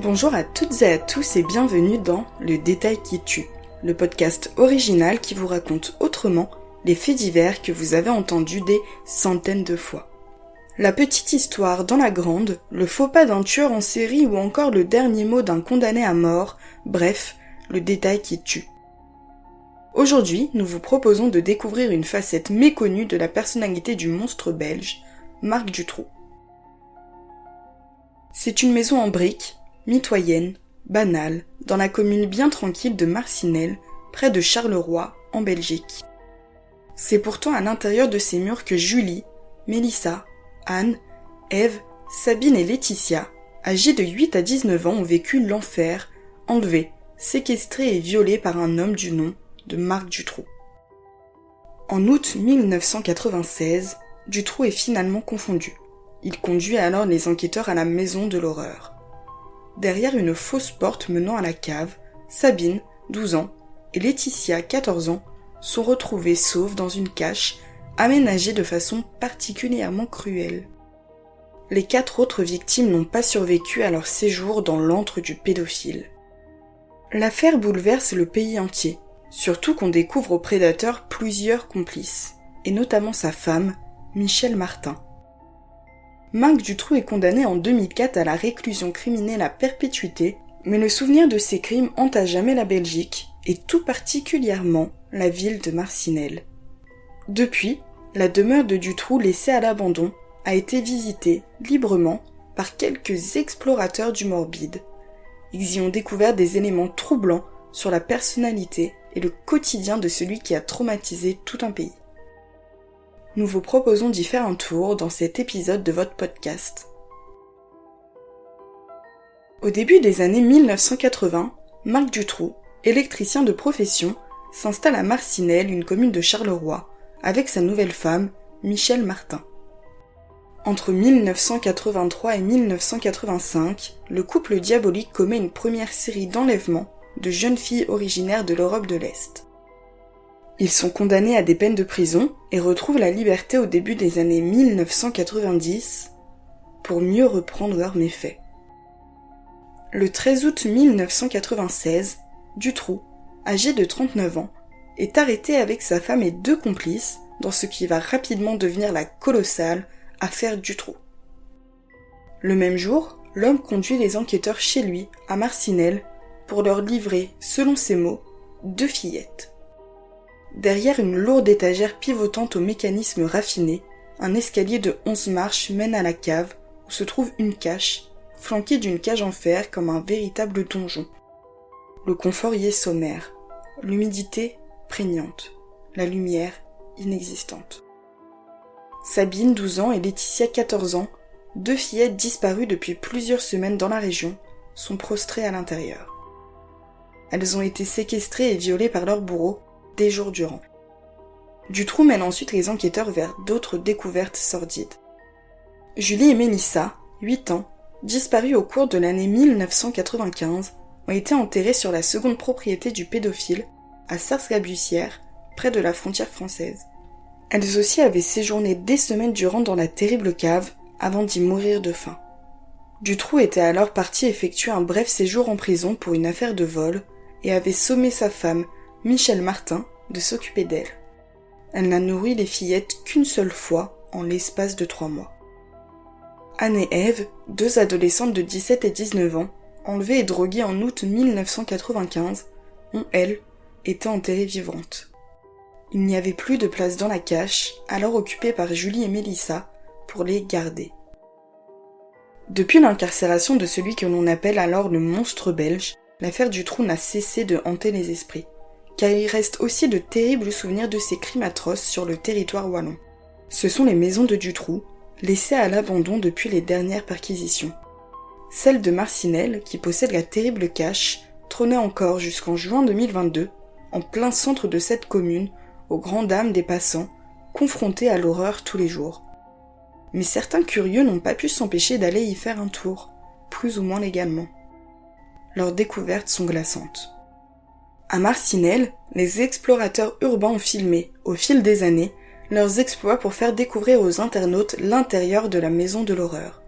Bonjour à toutes et à tous et bienvenue dans Le Détail qui tue, le podcast original qui vous raconte autrement les faits divers que vous avez entendus des centaines de fois. La petite histoire dans la grande, le faux pas d'un tueur en série ou encore le dernier mot d'un condamné à mort, bref, le détail qui tue. Aujourd'hui, nous vous proposons de découvrir une facette méconnue de la personnalité du monstre belge, Marc Dutroux. C'est une maison en briques, mitoyenne, banale, dans la commune bien tranquille de Marcinelle, près de Charleroi, en Belgique. C'est pourtant à l'intérieur de ces murs que Julie, Mélissa, Anne, Ève, Sabine et Laetitia, âgées de 8 à 19 ans, ont vécu l'enfer, enlevées, séquestrées et violées par un homme du nom de Marc Dutroux. En août 1996, Dutroux est finalement confondu. Il conduit alors les enquêteurs à la maison de l'horreur. Derrière une fausse porte menant à la cave, Sabine, 12 ans, et Laetitia, 14 ans, sont retrouvées sauves dans une cache aménagée de façon particulièrement cruelle. Les 4 autres victimes n'ont pas survécu à leur séjour dans l'antre du pédophile. L'affaire bouleverse le pays entier, surtout qu'on découvre au prédateur plusieurs complices, et notamment sa femme, Michèle Martin. Marc Dutroux est condamné en 2004 à la réclusion criminelle à perpétuité, mais le souvenir de ces crimes hante à jamais la Belgique, et tout particulièrement la ville de Marcinelle. Depuis, la demeure de Dutroux laissée à l'abandon a été visitée librement par quelques explorateurs du morbide. Ils y ont découvert des éléments troublants sur la personnalité et le quotidien de celui qui a traumatisé tout un pays. Nous vous proposons d'y faire un tour dans cet épisode de votre podcast. Au début des années 1980, Marc Dutroux, électricien de profession, s'installe à Marcinelle, une commune de Charleroi, avec sa nouvelle femme, Michèle Martin. Entre 1983 et 1985, le couple diabolique commet une première série d'enlèvements de jeunes filles originaires de l'Europe de l'Est. Ils sont condamnés à des peines de prison et retrouvent la liberté au début des années 1990 pour mieux reprendre leurs méfaits. Le 13 août 1996, Dutroux, âgé de 39 ans, est arrêté avec sa femme et 2 complices dans ce qui va rapidement devenir la colossale affaire Dutroux. Le même jour, l'homme conduit les enquêteurs chez lui, à Marcinelle, pour leur livrer, selon ses mots, 2 fillettes. Derrière une lourde étagère pivotante au mécanisme raffiné, un escalier de 11 marches mène à la cave où se trouve une cache, flanquée d'une cage en fer comme un véritable donjon. Le confort y est sommaire, l'humidité prégnante, la lumière inexistante. Sabine, 12 ans, et Laetitia, 14 ans, 2 fillettes disparues depuis plusieurs semaines dans la région, sont prostrées à l'intérieur. Elles ont été séquestrées et violées par leur bourreau des jours durant. Dutroux mène ensuite les enquêteurs vers d'autres découvertes sordides. Julie et Mélissa, 8 ans, disparues au cours de l'année 1995, ont été enterrées sur la seconde propriété du pédophile, à Sars-la-Bussière, près de la frontière française. Elles aussi avaient séjourné des semaines durant dans la terrible cave, avant d'y mourir de faim. Dutroux était alors parti effectuer un bref séjour en prison pour une affaire de vol, et avait sommé sa femme, Michèle Martin, de s'occuper d'elle. Elle n'a nourri les fillettes qu'une seule fois en l'espace de 3 mois. Anne et Ève, 2 adolescentes de 17 et 19 ans, enlevées et droguées en août 1995, ont, elles, été enterrées vivantes. Il n'y avait plus de place dans la cache, alors occupée par Julie et Mélissa, pour les garder. Depuis l'incarcération de celui que l'on appelle alors le monstre belge, l'affaire Dutroux n'a cessé de hanter les esprits, car il reste aussi de terribles souvenirs de ces crimes atroces sur le territoire wallon. Ce sont les maisons de Dutroux, laissées à l'abandon depuis les dernières perquisitions. Celle de Marcinelle, qui possède la terrible cache, trônait encore jusqu'en juin 2022, en plein centre de cette commune, aux grandes dames des passants, confrontés à l'horreur tous les jours. Mais certains curieux n'ont pas pu s'empêcher d'aller y faire un tour, plus ou moins légalement. Leurs découvertes sont glaçantes. À Marcinelle, les explorateurs urbains ont filmé, au fil des années, leurs exploits pour faire découvrir aux internautes l'intérieur de la maison de l'horreur.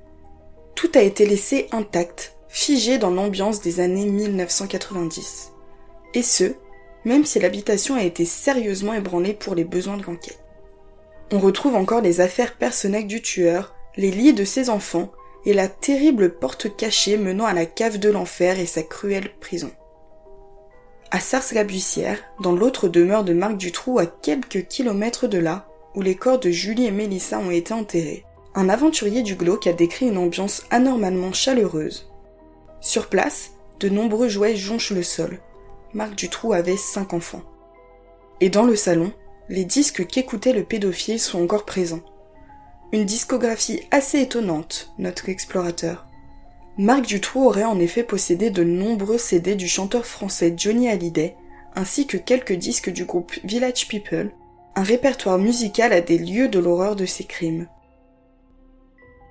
Tout a été laissé intact, figé dans l'ambiance des années 1990. Et ce, même si l'habitation a été sérieusement ébranlée pour les besoins de l'enquête. On retrouve encore les affaires personnelles du tueur, les lits de ses enfants et la terrible porte cachée menant à la cave de l'enfer et sa cruelle prison. À Sars-la-Bussière, dans l'autre demeure de Marc Dutroux à quelques kilomètres de là, où les corps de Julie et Mélissa ont été enterrés, un aventurier du glauque a décrit une ambiance anormalement chaleureuse. Sur place, de nombreux jouets jonchent le sol. Marc Dutroux avait 5 enfants. Et dans le salon, les disques qu'écoutait le pédophile sont encore présents. Une discographie assez étonnante, note l'explorateur. Marc Dutroux aurait en effet possédé de nombreux CD du chanteur français Johnny Hallyday, ainsi que quelques disques du groupe Village People, un répertoire musical à des lieux de l'horreur de ses crimes.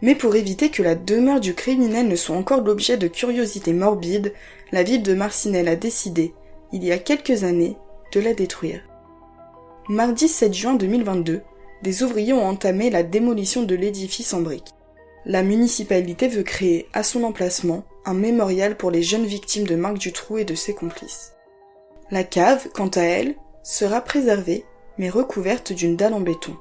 Mais pour éviter que la demeure du criminel ne soit encore l'objet de curiosités morbides, la ville de Marcinelle a décidé, il y a quelques années, de la détruire. Mardi 7 juin 2022, des ouvriers ont entamé la démolition de l'édifice en briques. La municipalité veut créer, à son emplacement, un mémorial pour les jeunes victimes de Marc Dutroux et de ses complices. La cave, quant à elle, sera préservée, mais recouverte d'une dalle en béton.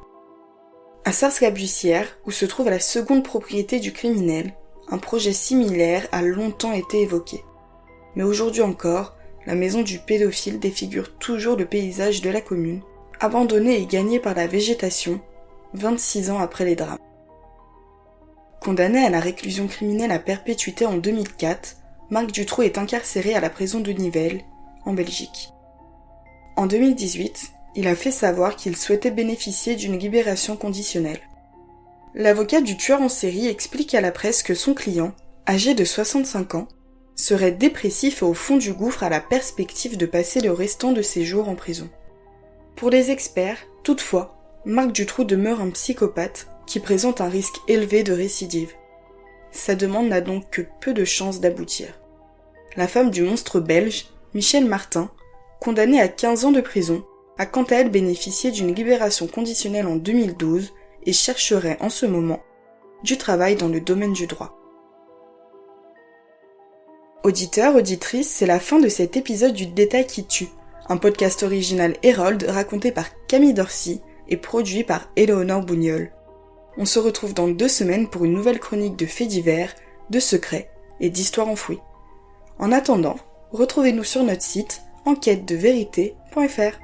À Sars-la-Bussière, où se trouve la seconde propriété du criminel, un projet similaire a longtemps été évoqué. Mais aujourd'hui encore, la maison du pédophile défigure toujours le paysage de la commune, abandonnée et gagnée par la végétation, 26 ans après les drames. Condamné à la réclusion criminelle à perpétuité en 2004, Marc Dutroux est incarcéré à la prison de Nivelles, en Belgique. En 2018, il a fait savoir qu'il souhaitait bénéficier d'une libération conditionnelle. L'avocat du tueur en série explique à la presse que son client, âgé de 65 ans, serait dépressif et au fond du gouffre à la perspective de passer le restant de ses jours en prison. Pour les experts, toutefois, Marc Dutroux demeure un psychopathe qui présente un risque élevé de récidive. Sa demande n'a donc que peu de chances d'aboutir. La femme du monstre belge, Michel Martin, condamnée à 15 ans de prison, a quant à elle bénéficié d'une libération conditionnelle en 2012 et chercherait en ce moment du travail dans le domaine du droit. Auditeurs, auditrices, c'est la fin de cet épisode du Détail qui tue, un podcast original Hérold raconté par Camille Dorcy et produit par Éléonore Bougnol. On se retrouve dans 2 semaines pour une nouvelle chronique de faits divers, de secrets et d'histoires enfouies. En attendant, retrouvez-nous sur notre site enquêtedevérité.fr.